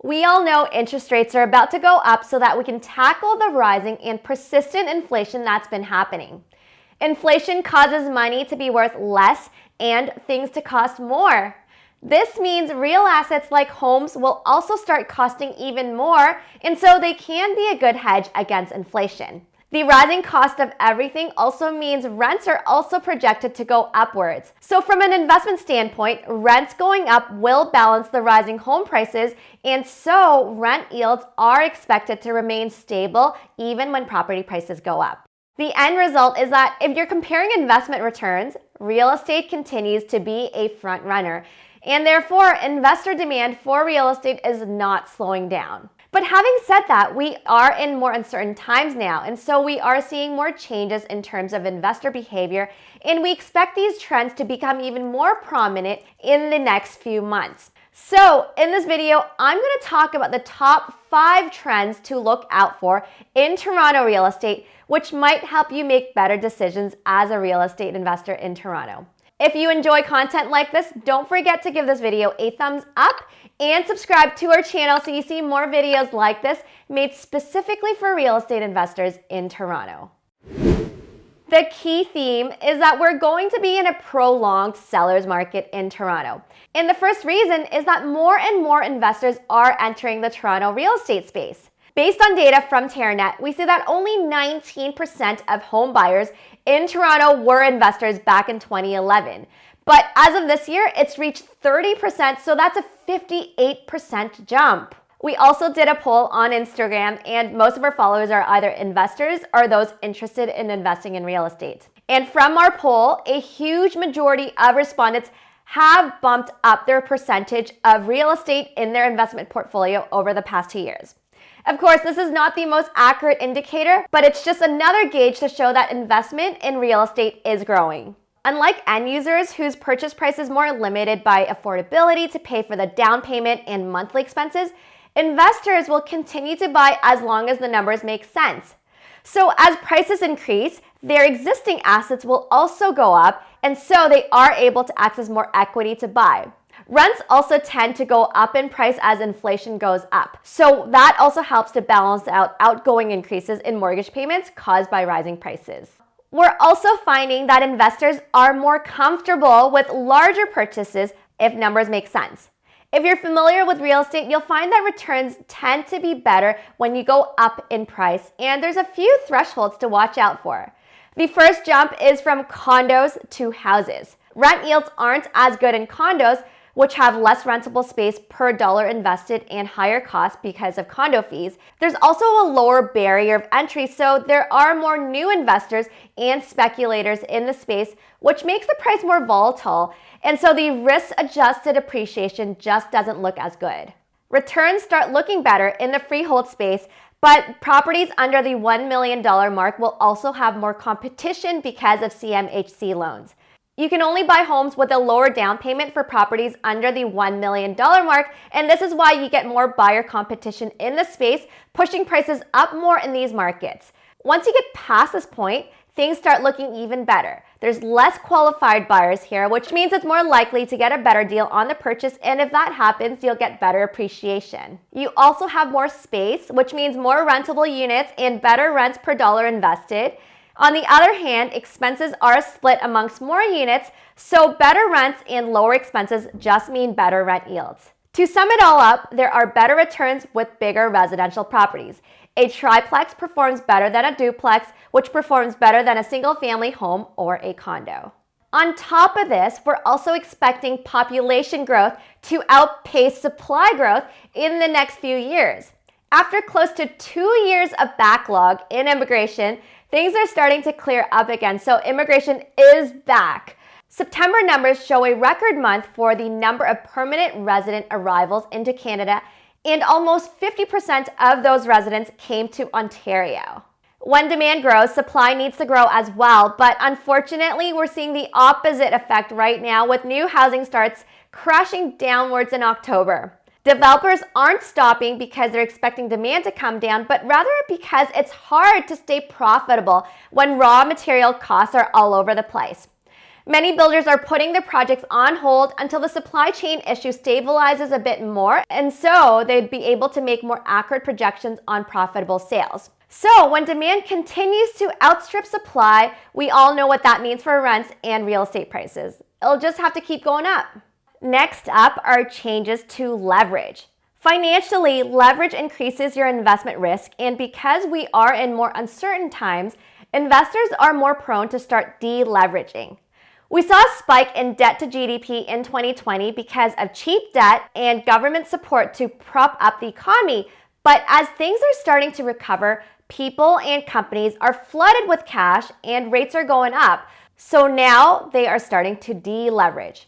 We all know interest rates are about to go up so that we can tackle the rising and persistent inflation that's been happening. Inflation causes money to be worth less and things to cost more. This means real assets like homes will also start costing even more, and so they can be a good hedge against inflation. The rising cost of everything also means rents are also projected to go upwards. So from an investment standpoint, rents going up will balance the rising home prices, and so rent yields are expected to remain stable even when property prices go up. The end result is that if you're comparing investment returns, real estate continues to be a front runner, and therefore investor demand for real estate is not slowing down. But having said that, we are in more uncertain times now, and so we are seeing more changes in terms of investor behavior, and we expect these trends to become even more prominent in the next few months. So in this video, I'm going to talk about the top 5 trends to look out for in Toronto real estate, which might help you make better decisions as a real estate investor in Toronto. If you enjoy content like this, don't forget to give this video a thumbs up and subscribe to our channel so you see more videos like this made specifically for real estate investors in Toronto. The key theme is that we're going to be in a prolonged seller's market in Toronto. And the first reason is that more and more investors are entering the Toronto real estate space. Based on data from TerraNet, we see that only 19% of home buyers in Toronto were investors back in 2011. But as of this year, it's reached 30%, so that's a 58% jump. We also did a poll on Instagram, and most of our followers are either investors or those interested in investing in real estate. And from our poll, a huge majority of respondents have bumped up their percentage of real estate in their investment portfolio over the past 2 years. Of course, this is not the most accurate indicator, but it's just another gauge to show that investment in real estate is growing. Unlike end users whose purchase price is more limited by affordability to pay for the down payment and monthly expenses, investors will continue to buy as long as the numbers make sense. So as prices increase, their existing assets will also go up, and so they are able to access more equity to buy. Rents also tend to go up in price as inflation goes up. So that also helps to balance out outgoing increases in mortgage payments caused by rising prices. We're also finding that investors are more comfortable with larger purchases if numbers make sense. If you're familiar with real estate, you'll find that returns tend to be better when you go up in price, and there's a few thresholds to watch out for. The first jump is from condos to houses. Rent yields aren't as good in condos, which have less rentable space per dollar invested and higher costs because of condo fees. There's also a lower barrier of entry, so there are more new investors and speculators in the space, which makes the price more volatile, and so the risk-adjusted appreciation just doesn't look as good. Returns start looking better in the freehold space, but properties under the $1 million mark will also have more competition because of CMHC loans. You can only buy homes with a lower down payment for properties under the $1 million mark, and this is why you get more buyer competition in the space, pushing prices up more in these markets. Once you get past this point, things start looking even better. There's less qualified buyers here, which means it's more likely to get a better deal on the purchase, and if that happens, you'll get better appreciation. You also have more space, which means more rentable units and better rents per dollar invested. On the other hand, expenses are split amongst more units, so better rents and lower expenses just mean better rent yields. To sum it all up, there are better returns with bigger residential properties. A triplex performs better than a duplex, which performs better than a single-family home or a condo. On top of this, we're also expecting population growth to outpace supply growth in the next few years. After close to 2 years of backlog in immigration, things are starting to clear up again, so immigration is back. September numbers show a record month for the number of permanent resident arrivals into Canada, and almost 50% of those residents came to Ontario. When demand grows, supply needs to grow as well, but unfortunately, we're seeing the opposite effect right now with new housing starts crashing downwards in October. Developers aren't stopping because they're expecting demand to come down, but rather because it's hard to stay profitable when raw material costs are all over the place. Many builders are putting their projects on hold until the supply chain issue stabilizes a bit more, and so they'd be able to make more accurate projections on profitable sales. So when demand continues to outstrip supply, we all know what that means for rents and real estate prices. It'll just have to keep going up. Next up are changes to leverage. Financially, leverage increases your investment risk, and because we are in more uncertain times, investors are more prone to start deleveraging. We saw a spike in debt to GDP in 2020 because of cheap debt and government support to prop up the economy. But as things are starting to recover, people and companies are flooded with cash and rates are going up. So now they are starting to deleverage.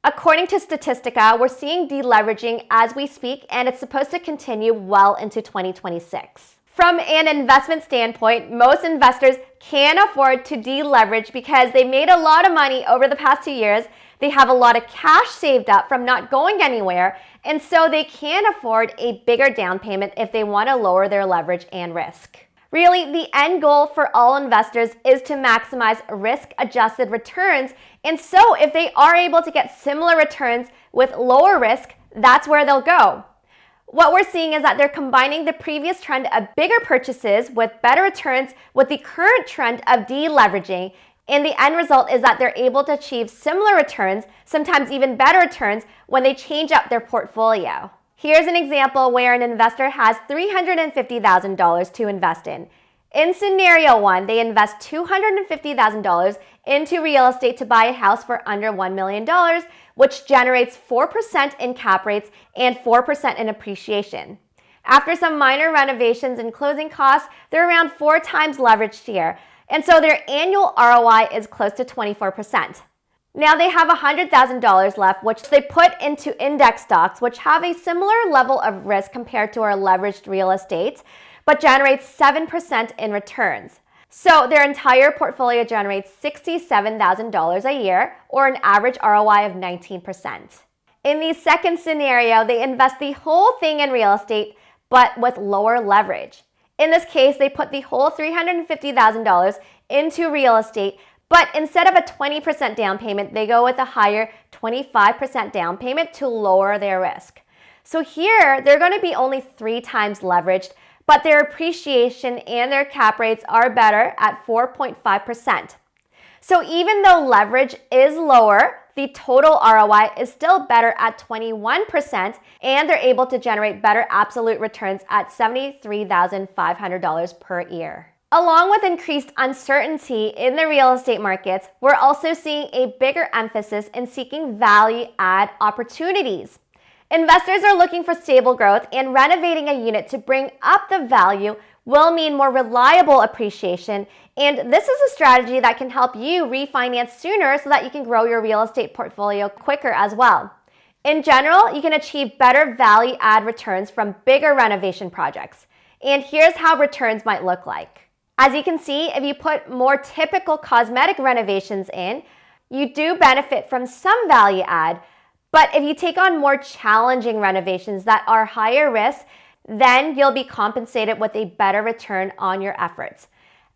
According to Statistica, we're seeing deleveraging as we speak, and it's supposed to continue well into 2026. From an investment standpoint, most investors can afford to deleverage because they made a lot of money over the past 2 years. They have a lot of cash saved up from not going anywhere, and so they can afford a bigger down payment if they want to lower their leverage and risk. Really, the end goal for all investors is to maximize risk-adjusted returns, and so if they are able to get similar returns with lower risk, that's where they'll go. What we're seeing is that they're combining the previous trend of bigger purchases with better returns with the current trend of deleveraging, and the end result is that they're able to achieve similar returns, sometimes even better returns, when they change up their portfolio. Here's an example where an investor has $350,000 to invest in. In scenario 1, they invest $250,000 into real estate to buy a house for under $1 million, which generates 4% in cap rates and 4% in appreciation. After some minor renovations and closing costs, they're around 4 times leveraged here, and so their annual ROI is close to 24%. Now they have $100,000 left, which they put into index stocks, which have a similar level of risk compared to our leveraged real estate, but generates 7% in returns. So their entire portfolio generates $67,000 a year, or an average ROI of 19%. In the second scenario, they invest the whole thing in real estate, but with lower leverage. In this case, they put the whole $350,000 into real estate, but instead of a 20% down payment, they go with a higher 25% down payment to lower their risk. So here, they're going to be only 3 times leveraged, but their appreciation and their cap rates are better at 4.5%. So even though leverage is lower, the total ROI is still better at 21%, and they're able to generate better absolute returns at $73,500 per year. Along with increased uncertainty in the real estate markets, we're also seeing a bigger emphasis in seeking value-add opportunities. Investors are looking for stable growth, and renovating a unit to bring up the value will mean more reliable appreciation, and this is a strategy that can help you refinance sooner so that you can grow your real estate portfolio quicker as well. In general, you can achieve better value-add returns from bigger renovation projects, and here's how returns might look like. As you can see, if you put more typical cosmetic renovations in, you do benefit from some value add, but if you take on more challenging renovations that are higher risk, then you'll be compensated with a better return on your efforts.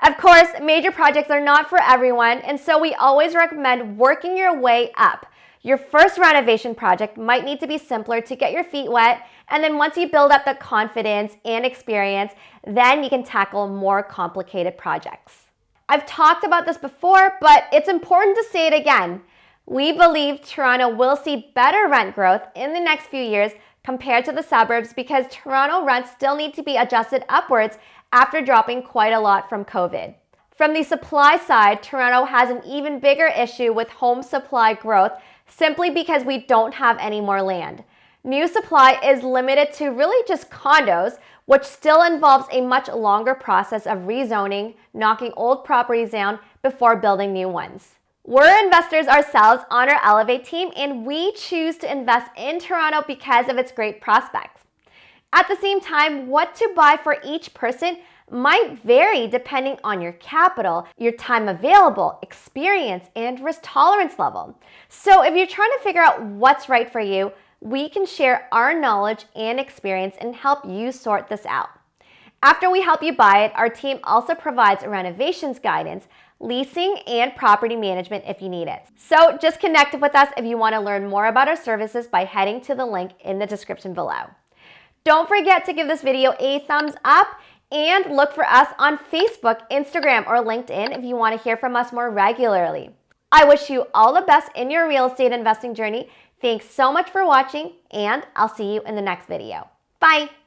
Of course, major projects are not for everyone, and so we always recommend working your way up. Your first renovation project might need to be simpler to get your feet wet, and then once you build up the confidence and experience, then you can tackle more complicated projects. I've talked about this before, but it's important to say it again. We believe Toronto will see better rent growth in the next few years compared to the suburbs because Toronto rents still need to be adjusted upwards after dropping quite a lot from COVID. From the supply side, Toronto has an even bigger issue with home supply growth simply because we don't have any more land. New supply is limited to really just condos, which still involves a much longer process of rezoning, knocking old properties down before building new ones. We're investors ourselves on our Elevate team, and we choose to invest in Toronto because of its great prospects. At the same time, what to buy for each person might vary depending on your capital, your time available, experience, and risk tolerance level. So if you're trying to figure out what's right for you, we can share our knowledge and experience and help you sort this out. After we help you buy it, our team also provides renovations guidance, leasing, and property management if you need it. So just connect with us if you want to learn more about our services by heading to the link in the description below. Don't forget to give this video a thumbs up and look for us on Facebook, Instagram, or LinkedIn if you want to hear from us more regularly. I wish you all the best in your real estate investing journey. Thanks so much for watching, and I'll see you in the next video. Bye!